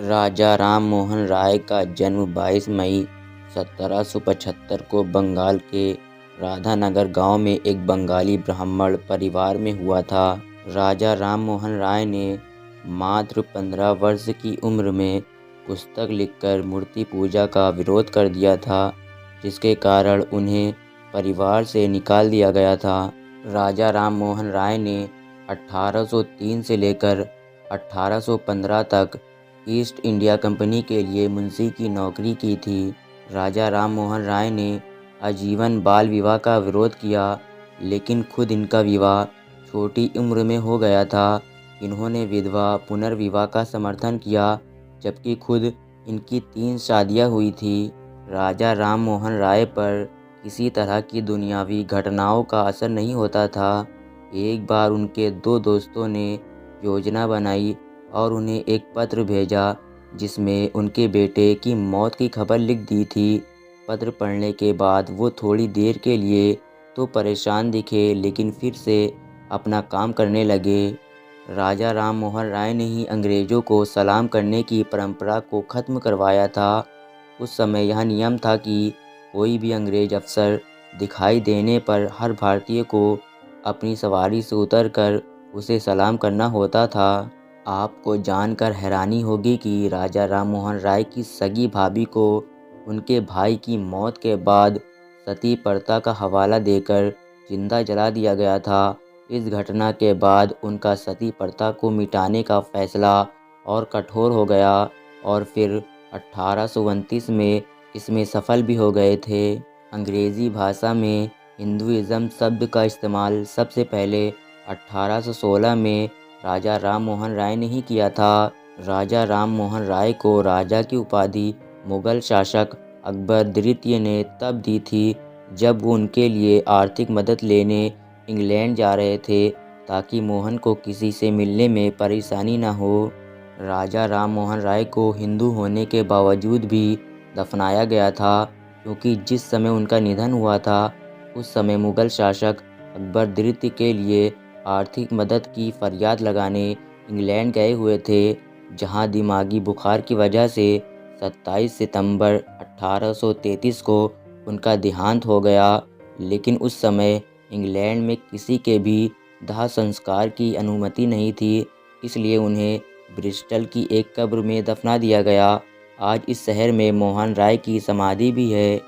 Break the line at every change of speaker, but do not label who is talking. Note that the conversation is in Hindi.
राजा राम मोहन राय का जन्म 22 मई 1775 को बंगाल के राधानगर गांव में एक बंगाली ब्राह्मण परिवार में हुआ था। राजा राम मोहन राय ने मात्र 15 वर्ष की उम्र में पुस्तक लिखकर मूर्ति पूजा का विरोध कर दिया था, जिसके कारण उन्हें परिवार से निकाल दिया गया था। राजा राम मोहन राय ने 1803 से लेकर 1815 तक ईस्ट इंडिया कंपनी के लिए मुंशी की नौकरी की थी। राजा राम मोहन राय ने आजीवन बाल विवाह का विरोध किया, लेकिन खुद इनका विवाह छोटी उम्र में हो गया था। इन्होंने विधवा पुनर्विवाह का समर्थन किया, जबकि खुद इनकी 3 शादियां हुई थी। राजा राम मोहन राय पर किसी तरह की दुनियावी घटनाओं का असर नहीं होता था। एक बार उनके 2 दोस्तों ने योजना बनाई और उन्हें एक पत्र भेजा, जिसमें उनके बेटे की मौत की खबर लिख दी थी। पत्र पढ़ने के बाद वो थोड़ी देर के लिए तो परेशान दिखे, लेकिन फिर से अपना काम करने लगे। राजा राम मोहन राय ने ही अंग्रेज़ों को सलाम करने की परंपरा को ख़त्म करवाया था। उस समय यह नियम था कि कोई भी अंग्रेज़ अफसर दिखाई देने पर हर भारतीय को अपनी सवारी से उतरकर उसे सलाम करना होता था। आपको जानकर हैरानी होगी कि राजा राम मोहन राय की सगी भाभी को उनके भाई की मौत के बाद सती प्रथा का हवाला देकर जिंदा जला दिया गया था। इस घटना के बाद उनका सती प्रथा को मिटाने का फैसला और कठोर हो गया और फिर 1829 में इसमें सफल भी हो गए थे। अंग्रेज़ी भाषा में हिंदुइज़्म शब्द का इस्तेमाल सबसे पहले 1816 में राजा राम मोहन राय ने ही किया था। राजा राम मोहन राय को राजा की उपाधि मुगल शासक अकबर द्वितीय ने तब दी थी, जब वो उनके लिए आर्थिक मदद लेने इंग्लैंड जा रहे थे, ताकि मोहन को किसी से मिलने में परेशानी न हो। राजा राम मोहन राय को हिंदू होने के बावजूद भी दफनाया गया था, क्योंकि जिस समय उनका निधन हुआ था उस समय मुगल शासक अकबर द्वितीय के लिए आर्थिक मदद की फरियाद लगाने इंग्लैंड गए हुए थे, जहां दिमागी बुखार की वजह से 27 सितंबर 1833 को उनका देहांत हो गया। लेकिन उस समय इंग्लैंड में किसी के भी दाह संस्कार की अनुमति नहीं थी, इसलिए उन्हें ब्रिस्टल की एक कब्र में दफना दिया गया। आज इस शहर में मोहन राय की समाधि भी है।